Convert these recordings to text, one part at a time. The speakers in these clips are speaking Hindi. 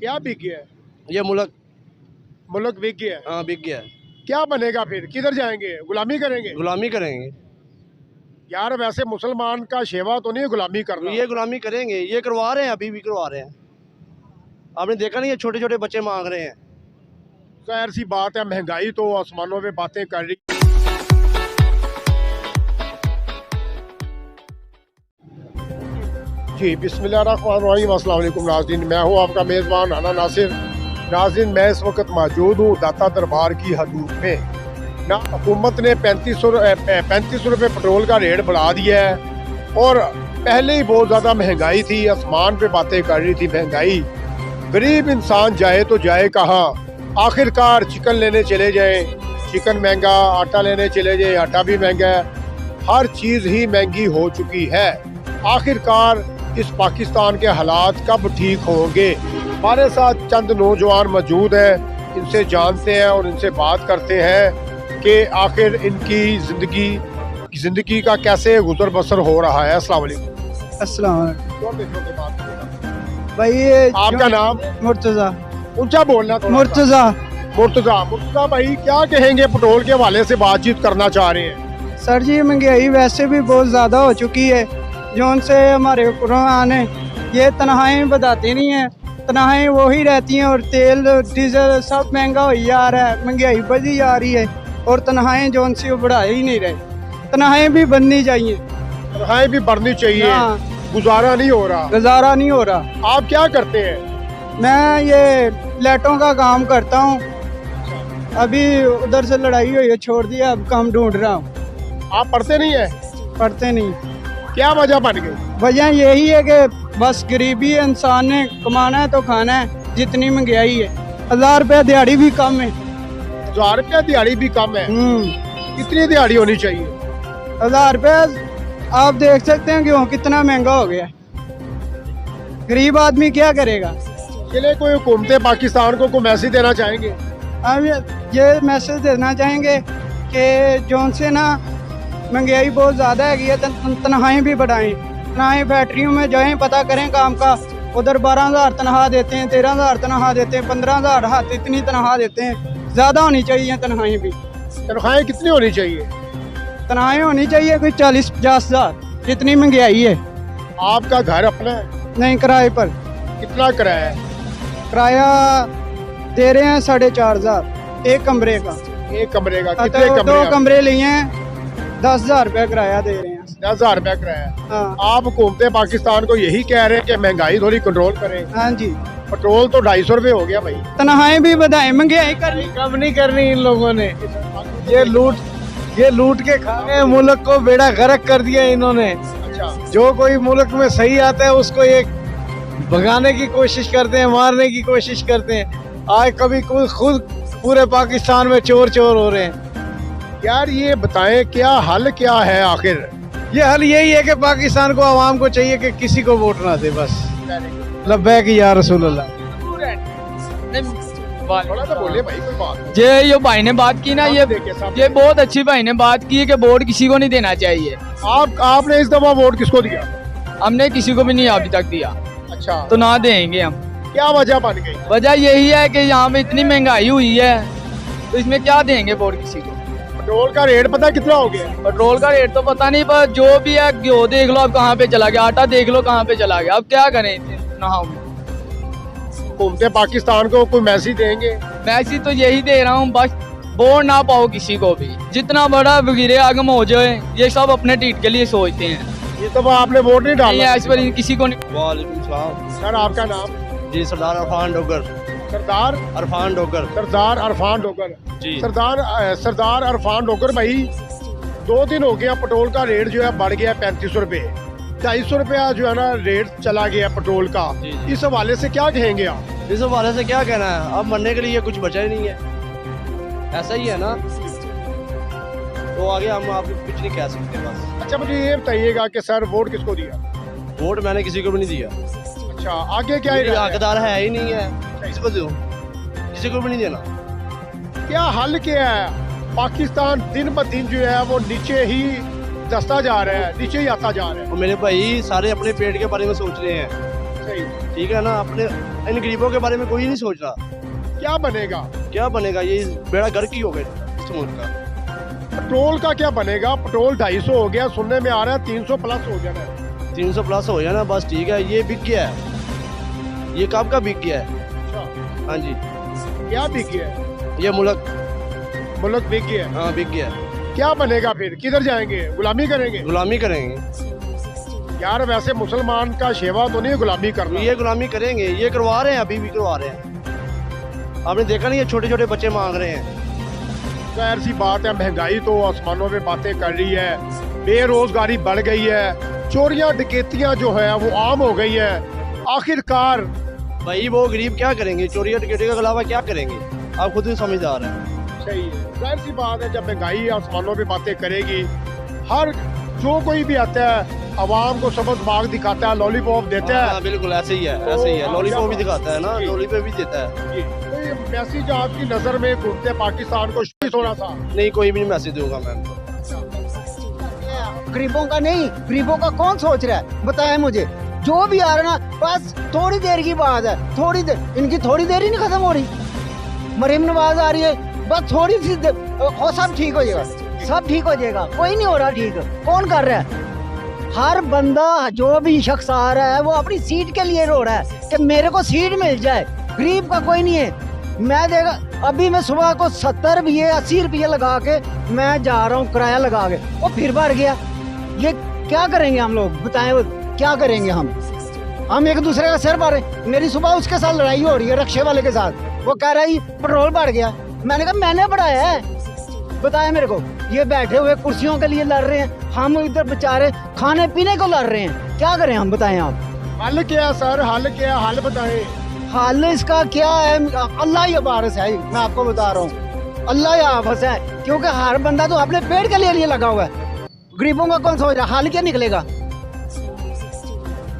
क्या बिक गया है? ये मुल्क मुल्क बिक गया है। हाँ बिक गया है। क्या बनेगा फिर? किधर जाएंगे? गुलामी करेंगे? गुलामी करेंगे। यार वैसे मुसलमान का शेवा तो नहीं है गुलामी करना। ये गुलामी करेंगे, ये करवा रहे हैं, अभी भी करवा रहे हैं। आपने देखा नहीं, ये छोटे छोटे बच्चे मांग रहे हैं। जाहिर सी बात है, महंगाई तो आसमानों में बातें कर रही। जी बिस्मिल्लाहिर्रहमानिर्रहीम, अस्सलाम वालेकुम नाज़रीन, मैं हूँ आपका मेज़बान राना नासिर। नाज़रीन, मैं इस वक्त मौजूद हूँ दाता दरबार की हदूद में। ना हुकूमत ने 35 रुपये पेट्रोल का रेट बढ़ा दिया है और पहले ही बहुत ज़्यादा महंगाई थी, आसमान पे बातें कर रही थी महंगाई। गरीब इंसान जाए तो जाए कहाँ? आखिरकार चिकन लेने चले जाए, चिकन महंगा, आटा लेने चले जाए, आटा भी महंगा है, हर चीज़ ही महंगी हो चुकी है। आखिरकार इस पाकिस्तान के हालात कब ठीक होंगे? हमारे साथ चंद नौजवान मौजूद हैं, इनसे जानते हैं और इनसे बात करते हैं कि आखिर इनकी ज़िंदगी का कैसे गुजर बसर हो रहा है। अस्सलाम वालेकुम। अस्सलाम भाई, ये आपका नाम? मुर्तज़ा। ऊंचा बोलना थोड़ा सा। मुर्तज़ा भाई, क्या कहेंगे? पेट्रोल के हवाले से बातचीत करना चाह रहे हैं। सर जी, महंगाई वैसे भी बहुत ज़्यादा हो चुकी है, जो उनसे हमारे कुरान है ये तनहाएँ बताते नहीं हैं, तनहाएँ वही रहती हैं और तेल डीजल सब महंगा हो जा रहा है, महंगाई बढ़ी जा रही है और तनहाएँ जो उनसे वो बढ़ा ही नहीं रहे। तनहाएँ भी बननी चाहिए, तनहाएँ भी बढ़नी चाहिए। हाँ, गुजारा नहीं हो रहा। गुजारा नहीं हो रहा। आप क्या करते हैं? मैं ये लाइटों का काम करता हूँ, अभी उधर से लड़ाई हुई है, छोड़ दिया, अब काम ढूंढ रहा हूँ। आप पढ़ते नहीं है? पढ़ते नहीं। क्या वजह बन गई? वजह यही है कि बस गरीबी है, इंसान ने कमाना है तो खाना है, जितनी महंगाई है। 1000 रुपया दिहाड़ी भी कम है। 1000 रुपया दिहाड़ी भी कम है? कितनी दिहाड़ी होनी चाहिए? 1000 रुपया आप देख सकते हैं गेहूँ कितना महंगा हो गया है, गरीब आदमी क्या करेगा? चले, कोई हुकूमत पाकिस्तान को मैसेज देना चाहेंगे? हम ये मैसेज देना चाहेंगे कि जो उनसे ना महंगाई बहुत ज़्यादा है, तनख्वाहें भी बढ़ाएं, तनख्वाहें फैक्ट्रियों में जाएं, पता करें काम का। उधर 12,000 तनख्वाह देते हैं, 13,000 तनख्वाह देते हैं, 15,000 हाथ इतनी तनख्वाह देते हैं। ज़्यादा होनी चाहिए तनख्वाहें भी। तनख्वाहें कितनी होनी चाहिए? तनख्वाहें होनी चाहिए कोई 40-50 हज़ार, जितनी महंगाई है। आपका घर अपना है? नहीं, किराए पर। कितना किराया है? किराया दे रहे हैं 4,500 एक कमरे का। एक कमरे का? कितने कमरे? 2 कमरे लिए हैं, 10,000 रुपया किराया दे रहे हैं। 10,000 रुपया किराया? हाँ। आप हुकूमत पाकिस्तान को यही कह रहे हैं कि महंगाई थोड़ी कंट्रोल करें? हाँ जी। पेट्रोल तो 250 रुपये हो गया भाई। तनख्वाहें भी बढ़ाएं, महंगाई करनी कम नहीं करनी इन लोगों ने। ये लूट के खा गए, मुल्क को बेड़ा गर्क कर दिया इन्होंने। अच्छा। जो कोई मुल्क में सही आता है उसको ये भगाने की कोशिश करते हैं, मारने की कोशिश करते हैं। आज कभी खुद पूरे पाकिस्तान में चोर हो रहे हैं। यार ये बताएं, क्या हल क्या है आखिर? ये हल यही है कि पाकिस्तान को, आवाम को चाहिए कि किसी को वोट ना दे बस। लब्बैक या रसूल अल्लाह। थोड़ा तो बोलिए भाई, कोई बात। ये भाई ने बात की ना, ये बहुत अच्छी भाई ने बात की है कि वोट किसी को नहीं देना चाहिए। आपने इस दफा वोट किसको दिया? हमने किसी को भी नहीं अभी तक दिया। अच्छा, तो ना देंगे हम। क्या वजह बन गई? वजह यही है कि यहाँ पे इतनी महंगाई हुई है, तो इसमें क्या देंगे वोट किसी को? पेट्रोल का रेट पता कितना हो गया? पेट्रोल का रेट तो पता नहीं, पर जो भी है घ्यो देख लो अब कहाँ पे चला गया, आटा देख लो कहाँ पे चला गया। अब क्या करें इतना? हुकूमत पाकिस्तान को कोई मैसेज देंगे? मैसेज तो यही दे रहा हूँ, बस वोट ना पाओ किसी को भी, जितना बड़ा वजीर आजम हो जाए, ये सब अपने टीट के लिए सोचते हैं। ये तो आपने वोट नहीं डाला? ऐसे पर किसी को नहीं। वालेकुम सलाम। सर आपका नाम? जी सरदार अरफान डोगर। सरदार अरफान डोगर। सरदार अरफान डोगर जी। सरदार अरफान डोगर भाई, 2 दिन हो गया पेट्रोल का रेट जो है बढ़ गया 35 रुपये। 250 रुपया जो है ना रेट चला गया पेट्रोल का। इस हवाले से क्या कहेंगे आप? इस हवाले से क्या कहना है, अब मरने के लिए कुछ बचा ही नहीं है, ऐसा ही है ना। तो आगे हम आपको कुछ नहीं कह सकते बस। अच्छा, मुझे ये बताइएगा कि सर वोट किसको दिया? वोट मैंने किसी को भी नहीं दिया। अच्छा, आगे क्या मेरी इरादा है? हकदार है ही नहीं है, किसको दूं? किसी को भी नहीं देना। क्या हल क्या है? पाकिस्तान दिन ब दिन जो है वो नीचे ही दस्ता जा रहा है, नीचे ही आता जा रहा है। और मेरे भाई सारे अपने पेट के बारे में सोच रहे हैं, सही। ठीक है ना, अपने इन गरीबों के बारे में कोई नहीं सोच रहा। क्या बनेगा? क्या बनेगा, ये बेड़ा गर्क ही हो गया इस मुल्क का। पेट्रोल का क्या बनेगा? पेट्रोल 250 हो गया, सुनने में आ रहा है 300 प्लस हो जाना है। 300 प्लस हो जाना, बस ठीक है। ये बिक गया है, ये कब का बिक गया है। अच्छा, हाँ जी, क्या बिक गया है? ये मुल्क, मुल्क बिक गया है। हाँ बिक गया है। क्या बनेगा फिर? किधर जाएंगे? गुलामी करेंगे? गुलामी करेंगे। यार वैसे मुसलमान का शेवा तो नहीं गुलामी करना। ये गुलामी करेंगे, ये करवा रहे हैं, अभी भी करवा रहे हैं। आपने देखा नहीं, ये छोटे छोटे बच्चे मांग रहे हैं। जाहिर सी बात है, महंगाई तो आसमानों में बातें कर रही है, बेरोजगारी बढ़ गई है, चोरियां डकैतियां जो है वो आम हो गई है। आखिरकार भाई वो गरीब क्या करेंगे, चोरी टिकटे के अलावा क्या करेंगे? आप खुद ही समझदार हैं। सही है, जाहिर सी बात है, जब महंगाई आसमानों में बातें करेगी, हर जो कोई भी आता है आवाम को सबक बाग दिखाता है, लॉलीपॉप देता है। हाँ, बिल्कुल ऐसे ही है, ऐसे ही है। लॉलीपॉप भी दिखाता है ना, जी। लॉलीपॉप भी देता है। कोई मैसेज आपकी नजर में घूमते हैं पाकिस्तान को थोड़ा सा? नहीं, कोई भी नहीं मैसेज दूंगा मैम को। गरीबों का नहीं, गरीबों का कौन सोच रहा है बताएं मुझे। जो भी आ रहा ना, बस थोड़ी देर की बात है, थोड़ी देर, इनकी थोड़ी देर ही नहीं खत्म हो रही। मरीम नवाज आ रही है, बस थोड़ी सी देर और सब ठीक हो जाएगा, सब ठीक हो जाएगा। कोई नहीं हो रहा ठीक, कौन कर रहा है? हर बंदा, जो भी शख्स आ रहा है वो अपनी सीट के लिए रो रहा है कि मेरे को सीट मिल जाए। गरीब का कोई नहीं है। मैं देखा, अभी मैं सुबह को 70 रुपये 80 रुपये लगा के मैं जा रहा हूँ किराया लगा के, वो फिर बढ़ गया। ये क्या करेंगे हम लोग बताएं, वो क्या करेंगे हम एक दूसरे का सिर मारे। मेरी सुबह उसके साथ लड़ाई हो रही है, रक्शे वाले के साथ। वो कह रहा है पेट्रोल बढ़ गया। मैंने कहा मैंने बढ़ाया है, बताया मेरे को। ये बैठे हुए कुर्सियों के लिए लड़ रहे हैं, हम इधर बेचारे खाने पीने को लड़ रहे हैं। क्या करें हम, बताएं आप। हल क्या सर, हल क्या? हल बताएं। हाल इसका क्या है? अल्लाह ही वारिस है, मैं आपको बता रहा हूँ। अल्लाह ही हाफिज है, क्योंकि हर बंदा तो अपने पेट के लिए लगा हुआ है। गरीबों का कौन सोच रहा? हाल क्या निकलेगा?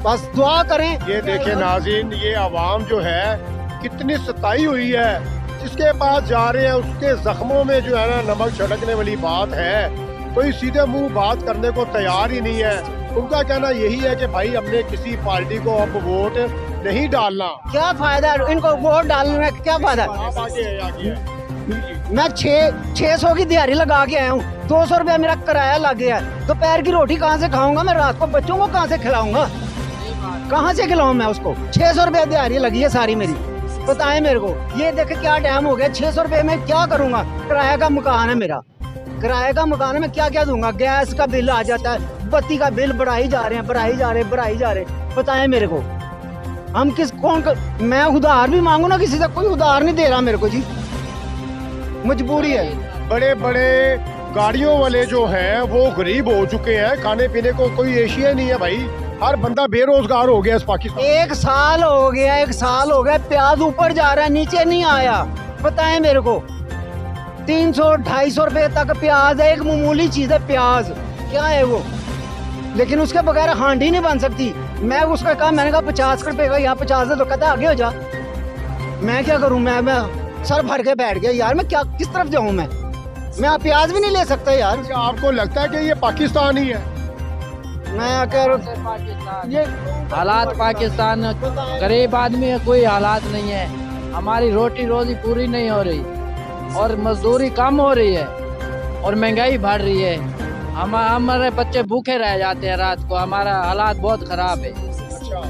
बस दुआ करें। ये देखें नाज़रीन, ये आवाम जो है कितनी सताई हुई है, जिसके पास जा रहे हैं उसके जख्मों में जो है ना नमक छिड़कने वाली बात है। कोई सीधे मुंह बात करने को तैयार ही नहीं है। उनका कहना यही है कि भाई हमने किसी पार्टी को अब वोट नहीं डालना। क्या फायदा है इनको वोट डालने में? क्या फायदा? आप आगे मैं 600 की दिहाड़ी लगा के आया हूँ, 200 रुपया मेरा किराया लग गया है। दोपहर की रोटी कहाँ से खाऊंगा मैं? रात को बच्चों को कहाँ से खिलाऊंगा? कहाँ से खिलाऊं मैं उसको? 600 रुपया दिहाड़ी लगी है सारी मेरी। बताएं मेरे को, ये देखे क्या टाइम हो गया। 600 रुपये में क्या करूंगा? किराए का मकान है मेरा, किराए का मकान है, मैं क्या क्या दूंगा? गैस का बिल आ जाता है, बत्ती का बिल बढ़ाई जा रहे हैं। बताएं मेरे को, हम मैं उधार भी मांगू ना किसी से, कोई उधार नहीं दे रहा मेरे को जी, मजबूरी है। बड़े बड़े गाड़ियों वाले जो हैं वो गरीब हो चुके हैं, खाने पीने को कोई एशिया नहीं है भाई। हर बंदा बेरोजगार हो गया इस पाकिस्तान। 1 साल हो गया, प्याज ऊपर जा रहा है, नीचे नहीं आया। बताएं मेरे को, 300-250 रुपए तक प्याज है, एक मामूली चीज है प्याज, क्या है वो? लेकिन उसके बगैर हांडी नहीं बन सकती। मैं उसका कहा, मैंने कहा 50 रुपए का, यहाँ 50 है, तो कहता आगे हो जा। मैं क्या करूं? मैं सर भर के बैठ गया यार, मैं क्या किस तरफ जाऊं? मैं प्याज भी नहीं ले सकता यार। क्या आपको लगता है कि ये पाकिस्तान ही है? मैं कह रहा ये हालात पाकिस्तान, गरीब आदमी है, कोई हालात नहीं है। हमारी रोटी रोजी पूरी नहीं हो रही और मजदूरी कम हो रही है और महंगाई बढ़ रही है। हमारे बच्चे भूखे रह जाते हैं रात को, हमारा हालात बहुत खराब है। अच्छा,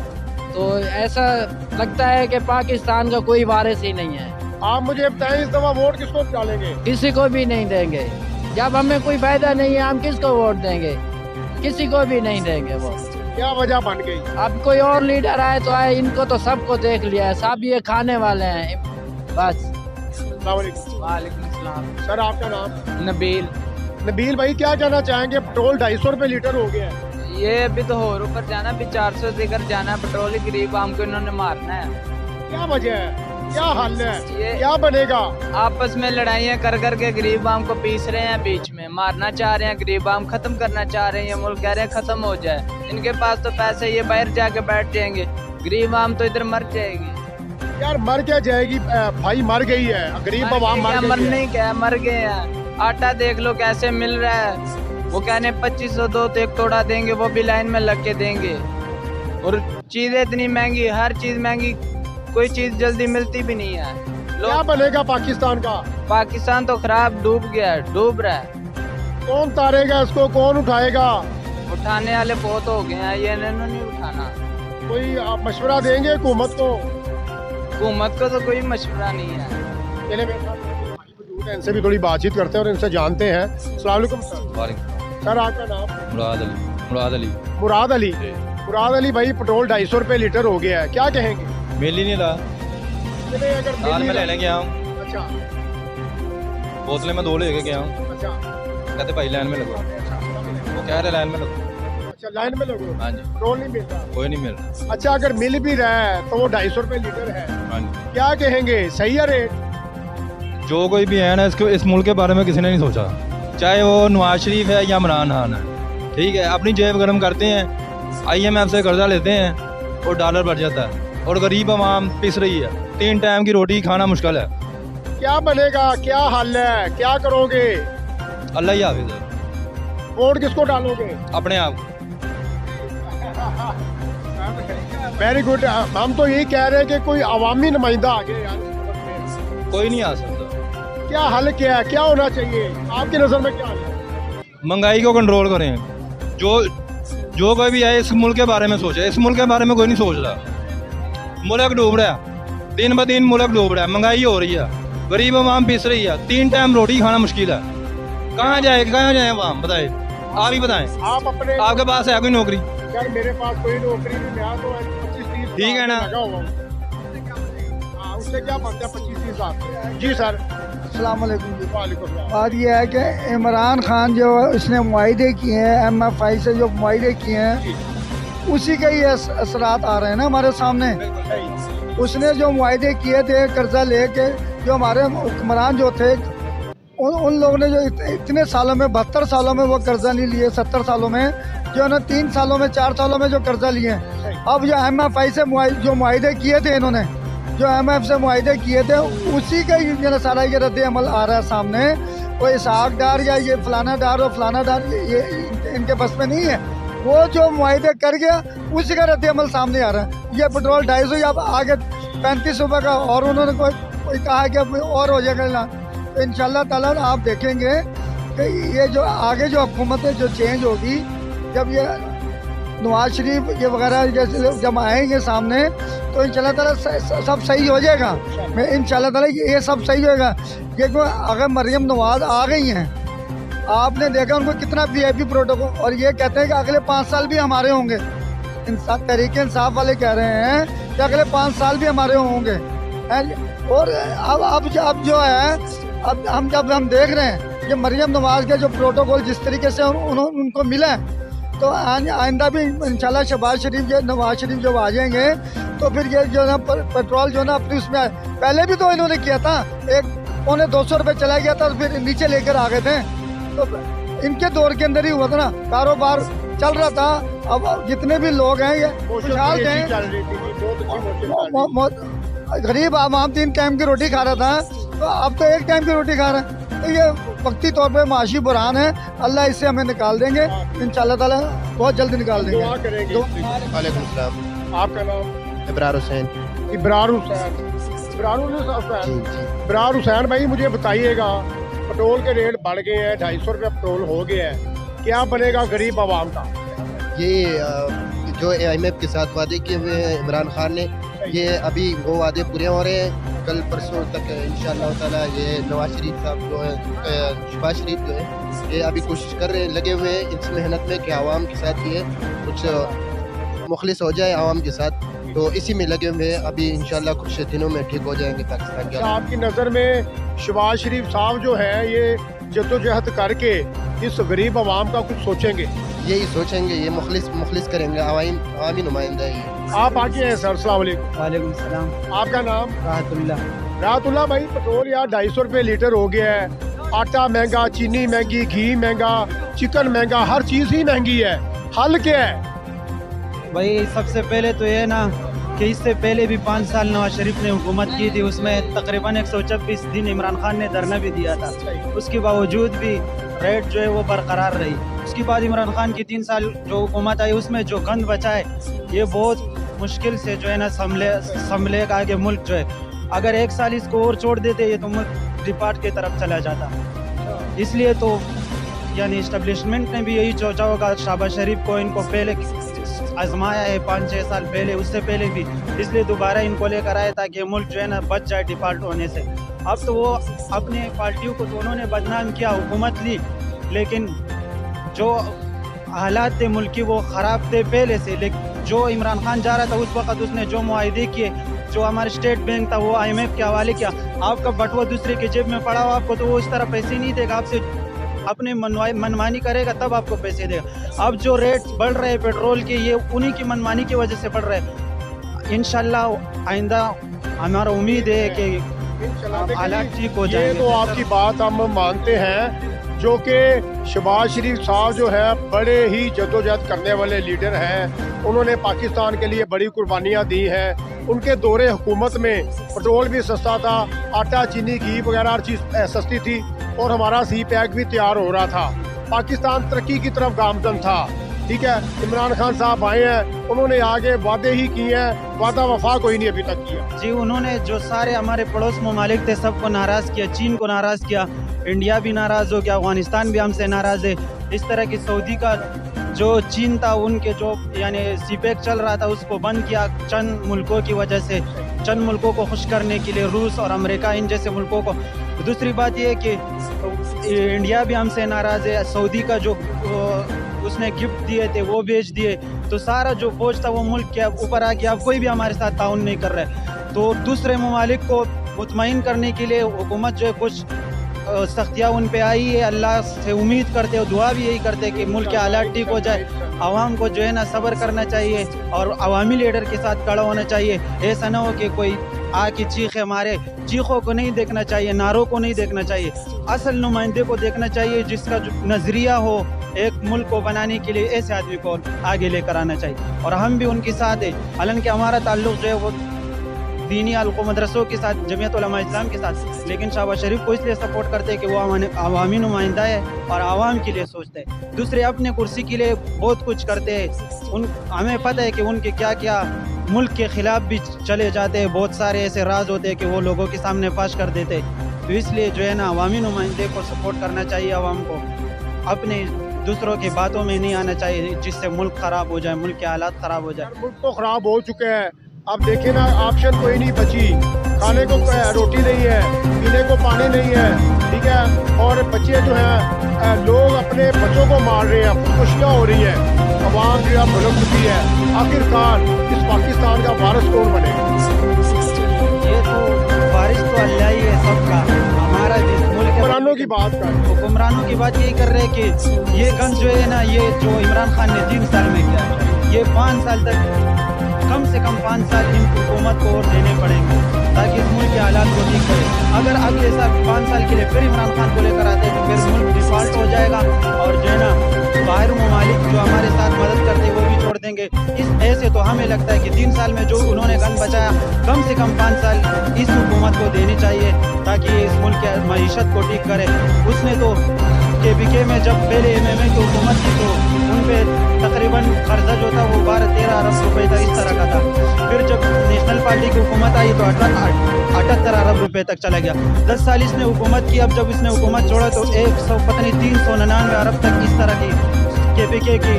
तो ऐसा लगता है कि पाकिस्तान का कोई वारिस ही नहीं है। आप मुझे बताएं, इस दफा वोट किसको डालेंगे? किसी को भी नहीं देंगे। जब हमें कोई फायदा नहीं है, हम किसको वोट देंगे? किसी को भी नहीं देंगे वो। क्या वजह बन गई? अब कोई और लीडर आए तो आए, इनको तो सबको देख लिया है, सब ये खाने वाले हैं बस। वालेकुम सलाम। सर आपका नाम? नबील। नबील भाई, क्या कहना चाहेंगे? पेट्रोल 250 रुपए लीटर हो गया है। ये अभी तो और ऊपर जाना, अभी 400 देकर जाना पेट्रोल। गरीब आम को इन्होंने मारना है। क्या वजह है? क्या हल है? ये क्या बनेगा? आपस में लड़ाइयाँ कर कर के गरीब आम को पीस रहे हैं, बीच में मारना चाह रहे हैं, गरीब आम खत्म करना चाह रहे हैं। ये मुल्क कह रहे हैं खत्म हो जाए। इनके पास तो पैसे, ये बाहर जाके बैठ जाएंगे, गरीब आम तो इधर मर जाएगी। यार मर क्या जाएगी भाई? मर गई है गरीब आवाम, मर गई है। मरने क्या, मर गए हैं। आटा देख लो कैसे मिल रहा है। वो कहने 2500 दो तो एक तोड़ा देंगे, वो भी लाइन में लग के देंगे। और चीज़ें इतनी महंगी, हर चीज़ महंगी, कोई चीज़ जल्दी मिलती भी नहीं है। क्या बनेगा पाकिस्तान का? पाकिस्तान तो खराब डूब गया है, डूब रहा है। कौन तारेगा इसको, कौन उठाएगा? उठाने वाले बहुत हो गए हैं, ये इन्होंने नहीं उठाना। कोई आप मशवरा देंगे हुकूमत को? हुकूमत को तो कोई मशवरा नहीं है। चलिए मेरे साथ भाई मौजूद हैं, इनसे भी थोड़ी बातचीत करते हैं और इनसे जानते हैं। अस्सलाम वालेकुम सर। सर आपका नाम? मुराद अली। मुराद अली। मुराद अली भाई, पेट्रोल 250 रुपये लीटर हो गया है, क्या कहेंगे? मिल ही नहीं रहा। चलिए अगर हाल में मिल ही लेने गया हूँ, रहा- अच्छा बोतलें मैं 2 लेके गया हूँ। अच्छा कहते भाई लाइन में लगो, वो कह रहे लाइन में लगो। अच्छा, लाइन में लगो, हाँ जी, पेट्रोल नहीं मिल रहा। कोई नहीं मिल रहा। अच्छा, अगर मिल भी रहा है तो वो 250 रुपये लीटर है, हाँ जी, क्या कहेंगे, सही है रेट? जो कोई भी है ना, इसको इस मुल्क के बारे में किसी ने नहीं सोचा, चाहे वो नवाज शरीफ है या इमरान खान है। ठीक है, अपनी जेब गर्म करते हैं, IMF से कर्जा लेते हैं और डॉलर बढ़ जाता है, और गरीब आवाम पिस रही है। 3 टाइम की रोटी खाना मुश्किल है। क्या बनेगा, क्या हल है, क्या करोगे? अल्लाह ही हाफिज़ है। वोट किसको डालोगे? अपने आप वेरी गुड। हम तो यही कह रहे हैं कि कोई अवामी नुमाइंदा आ गया यार इस वक्त में। कोई नहीं आ सकता। क्या हल, क्या है, क्या होना चाहिए आपकी नज़र में, क्या हल है? महंगाई को कंट्रोल करें। जो कोई भी है इस मुल्क के बारे में सोचे, इस मुल्क के बारे में कोई नहीं सोच रहा। मुल्क डूब रहा है, दिन ब दिन मुल्क डूब रहा है, महंगाई हो रही है, गरीब आवाम पिस रही है, 3 टाइम रोटी खाना मुश्किल है। कहाँ जाए आवाम, बताए, आप ही बताएं। आप अपने, आपके पास है कोई नौकरी? यार मेरे पास कोई नौकरी नहीं, मैं तो 25-30 ठीक है ना? लगा हुआ हूँ। हाँ, उससे क्या बनता है 25-30 हज़ार? जी सर। अस्सलाम वालेकुम जी। वालेकुम सलाम। बात यह है कि इमरान खान जो इसने मुआहदे किए हैं, MFI से जो मुआहदे किए हैं, उसी के ही असरात आ रहे हैं ना हमारे सामने। उसने जो मुआहदे किए थे कर्जा लेके, जो हमारे हुक्मरान जो थे, उन लोगों ने जो इतने सालों में, 72 सालों में वो कर्जा नहीं लिए, 70 सालों में, जो ना 3 सालों में, 4 सालों में जो कर्जा लिए हैं। अब जो MFI से जो मुआहदे किए थे इन्होंने, जो MF से मुआहदे किए थे, उसी का ही सारा ये रद्द अमल आ रहा है सामने। वो इसहाक डार या ये फलाना डार और फलाना डार, ये इनके बस में नहीं है। वो जो मुआहदे कर गया उसी का रद्द अमल सामने आ रहा है। ये पेट्रोल 250 या आगे 35 रुपये का, और उन्होंने कोई कहा कि अब और हो जाएगा ना। तो इंशाल्लाह ताला आप देखेंगे कि ये जो आगे जो हुकूमत जो चेंज होगी, जब ये नवाज शरीफ ये वगैरह जैसे जब आएंगे सामने, तो इंशाल्लाह ताला सब सही हो जाएगा। मैं इंशाल्लाह ताला ये सब सही होएगा। ये अगर मरियम नवाज आ गई हैं, आपने देखा उनको कितना VIP प्रोटोकॉल, और ये कहते हैं कि अगले 5 साल भी हमारे होंगे। तहरीक इंसाफ वाले कह रहे हैं कि अगले 5 साल भी हमारे होंगे। और अब जो है, अब हम देख रहे हैं कि मरियम नवाज के जो प्रोटोकॉल जिस तरीके से उनको मिला है, तो आइंदा भी इंशाल्लाह शहबाज शरीफ जो नवाज शरीफ जब आ जाएंगे, तो फिर ये जो ना पेट्रोल जो ना अपनी उसमें पहले भी तो इन्होंने किया था, 1-200 रुपये चला गया था, फिर नीचे लेकर आ गए थे। तो इनके दौर के अंदर ही हुआ था ना, कारोबार चल रहा था। अब जितने भी लोग हैं ये खुशहाल थे, गरीब आवाम 3 टाइम की रोटी खा रहा था, तो अब तो 1 टाइम की रोटी खा रहा है। तो ये वक्ती तौर पे माशी बुरहान है, अल्लाह इससे हमें निकाल देंगे इंशाल्लाह ताला, बहुत जल्दी निकाल देंगे। दुआ करेंगे। वालेकुम सलाम। आपका नाम? इब्रार हुसैन। इब्रार हुसैन। इब्रार हुसैन भाई, मुझे बताइएगा, पेट्रोल के रेट बढ़ गए हैं, 250 रुपये पेट्रोल हो गया है, क्या बनेगा गरीब आवाम का? ये जो IMF के साथ वादे किए हुए हैं इमरान खान ने, ये अभी वो वादे पूरे हो रहे हैं। कल परसों तक इंशाअल्लाह ताला ये नवाज शरीफ साहब जो है, शहबाज शरीफ जो है, ये अभी कोशिश कर रहे हैं, लगे हुए हैं इस मेहनत में कि आवाम के साथ ये कुछ मुखलिस हो जाए आवाम के साथ। तो इसी में लगे हुए हैं। अभी इंशाल्लाह कुछ दिनों में ठीक हो जाएंगे पाकिस्तान के। आपकी नज़र में शहबाज शरीफ साहब जो है, ये जद्दोजहद करके इस गरीब आवाम का कुछ सोचेंगे? यही सोचेंगे, ये मुखलिस करेंगे, आवामी नुमाइंदा ही। आप आगे हैं सर। अस्सलाम वालेकुम। वालेकुम सलाम। आपका नाम? राहतुल्लाह। राहतुल्लाह भाई, पेट्रोल यार 250 रुपये लीटर हो गया है, आटा महंगा, चीनी महंगी, घी महंगा, चिकन महंगा, हर चीज़ ही महंगी है, हल क्या है? भाई सबसे पहले तो ये ना कि इससे पहले भी 5 साल नवाज शरीफ ने हुकूमत की थी, उसमें तकरीबन 126 दिन इमरान खान ने धरना भी दिया था, उसके बावजूद भी रेट जो है वो बरकरार रही। उसके बाद इमरान खान की 3 साल जो हुकूमत आई, उसमें जो गंद बचा है ये बहुत मुश्किल से जो है ना संभलेगा आगे मुल्क जो है। अगर 1 साल इसको और छोड़ देते ये तो मुल्क डिपार्ट की तरफ चला जाता। इसलिए तो यानी इस्टेब्लिशमेंट ने भी यही सोचा होगा, शहबाज शरीफ को इनको पहले आजमाया है 5-6 साल पहले, उससे पहले भी, इसलिए दोबारा इनको लेकर आए ताकि मुल्क जो है ना बच जाए डिफॉल्ट होने से। अब तो वो अपने पार्टियों को तो उन्होंने बदनाम किया, हुकूमत ली, लेकिन जो हालात थे मुल्क की वो ख़राब थे पहले से। लेकिन जो इमरान खान जा रहा था उस वक्त उसने जो मुआहदे किए, जो हमारे स्टेट बैंक था वो IMF के हवाले किया। आपका बटुआ दूसरे के जेब में पड़ा हो आपको तो वो इस तरह पैसे नहीं देगा, आपसे अपने मनमानी करेगा तब आपको पैसे देगा। अब जो रेट बढ़ रहे हैं पेट्रोल के, ये उन्हीं की मनमानी की वजह से बढ़ रहे हैं। इंशाल्लाह आइंदा हमारा उम्मीद है कि हालात ठीक हो जाएंगे। ये तो आपकी बात हम मानते हैं, जो कि शहबाज शरीफ साहब जो है बड़े ही जद्दोजहद करने वाले लीडर हैं। उन्होंने पाकिस्तान के लिए बड़ी कुर्बानियाँ दी हैं। उनके दौरे हुकूमत में पेट्रोल भी सस्ता था, आटा चीनी घी वगैरह हर चीज़ सस्ती थी और हमारा CPEC भी तैयार हो रहा था। पाकिस्तान तरक्की की तरफ गामजन था। ठीक है, इमरान खान साहब आए हैं, उन्होंने आगे वादे ही किए हैं, वादा वफा कोई नहीं अभी तक किया। जी, उन्होंने जो सारे हमारे पड़ोस ममालिक थे सबको नाराज़ किया, चीन को नाराज़ किया, इंडिया भी नाराज़ हो गया, अफगानिस्तान भी हमसे नाराज़ है। इस तरह की सऊदी का जो चीन था उनके जो यानी CPEC चल रहा था उसको बंद किया चंद मुल्कों की वजह से, चंद मुल्कों को खुश करने के लिए, रूस और अमेरिका इन जैसे मुल्कों को। दूसरी बात यह है कि इंडिया भी हमसे नाराज़ है। सऊदी का जो उसने गिफ्ट दिए थे वो बेच दिए, तो सारा जो बोझ था वो मुल्क के ऊपर आ गया। अब कोई भी हमारे साथ ताउन नहीं कर रहा है। तो दूसरे ममालिक को मुतमईन करने के लिए हुकूमत जो है कुछ सख्तियाँ उन पे आई है। अल्लाह से उम्मीद करते हो, दुआ भी यही करते हैं कि मुल्क के हालात ठीक हो जाए। आवाम को जो है ना सब्र करना चाहिए और अवामी लीडर के साथ खड़ा होना चाहिए। ऐसा ना हो कि कोई आके चीखे मारे। चीखों को नहीं देखना चाहिए, नारों को नहीं देखना चाहिए, असल नुमाइंदे को देखना चाहिए जिसका जो नज़रिया हो एक मुल्क को बनाने के लिए, ऐसे आदमी को आगे लेकर आना चाहिए। और हम भी उनके साथ हैं। हालांकि हमारा ताल्लुक़ जो है वो दीनी मदरसों के साथ, जमीयत उलमा इस्लाम के साथ, लेकिन शहबाज शरीफ को इसलिए सपोर्ट करते हैं कि वो अवामी नुमाइंदा है और आवाम के लिए सोचते हैं। दूसरे अपने कुर्सी के लिए बहुत कुछ करते हैं। हमें पता है कि उनके क्या क्या मुल्क के ख़िलाफ़ भी चले जाते हैं। बहुत सारे ऐसे राज होते हैं कि वो लोगों के सामने फाश कर देते हैं। तो इसलिए जो है ना अवामी नुमाइंदे को सपोर्ट करना चाहिए। आवाम को अपने दूसरों की बातों में नहीं आना चाहिए जिससे मुल्क ख़राब हो जाए, मुल्क के हालात ख़राब हो जाए। मुल्क तो ख़राब हो चुके हैं। अब देखिए ना, ऑप्शन कोई नहीं बची। खाने को रोटी नहीं है, पीने को पानी नहीं है। ठीक है, और बच्चे जो हैं लोग अपने बच्चों को मार रहे हैं, खुदकुशियाँ हो रही हैं, अवाम जो है भुलक चुकी है। आखिरकार इस पाकिस्तान का वारिस कौन बनेगा? ये तो वारिस तो अल्लाह ही है सबका। हमारा जिस मुल्क हुक्मरानों की बात कर, हुक्मरानों की बात यही कर रहे हैं कि ये गन जो है ना, ये जो इमरान खान ने 3 साल में किया, ये 5 साल तक, कम से कम 5 साल इन हुकूमत को और देने पड़ेंगे ताकि इस मुल्क के हालात को ठीक करे। अगर अगले साल 5 साल के लिए फिर इमरान खान को लेकर आते हैं तो फिर मुल्क डिफॉल्ट हो जाएगा और जो है ना बाहर ममालिक जो हमारे साथ मदद करते हैं वो भी छोड़ देंगे। ऐसे तो हमें लगता है कि 3 साल में जो उन्होंने गन बचाया, कम से कम 5 साल इस हुकूमत को देनी चाहिए ताकि इस मुल्क के मईशत को ठीक करे। उसने तो KPK में जब पहले MMA की हुकूमत थी तो उन पर तकरीबन कर्जा जो था वो 12-13 अरब रुपए था, इस तरह का था। फिर जब नेशनल पार्टी की हुकूमत आई तो 78 अरब रुपए तक चला गया। 10 साल इसने हुकूमत की। अब जब इसने हुकूमत छोड़ा तो 399 अरब तक इस तरह की KPK की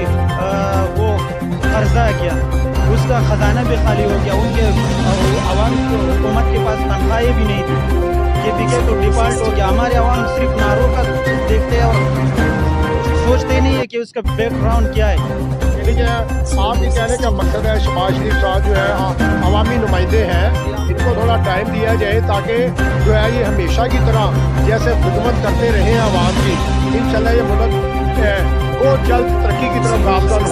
वो कर्जा किया। उसका ख़जाना भी खाली हो गया। उनके अवाम की हुकूमत के पास तनख्वाहें भी नहीं थी। KPK तो डिफॉल्ट हो गया। हमारे अवाम सिर्फ नारों का देखते हैं और सोचते नहीं है कि उसका बैकग्राउंड क्या है। ठीक है, आपके कहने का मकसद है शहबाज शरीफ साहब जो है अवामी नुमाइंदे हैं, इनको थोड़ा टाइम दिया जाए ताकि जो है ये हमेशा की तरह जैसे खिदमत करते रहे आवाम की। इंशाल्लाह ये मुल्क बहुत जल्द तरक्की की तरफ गामजन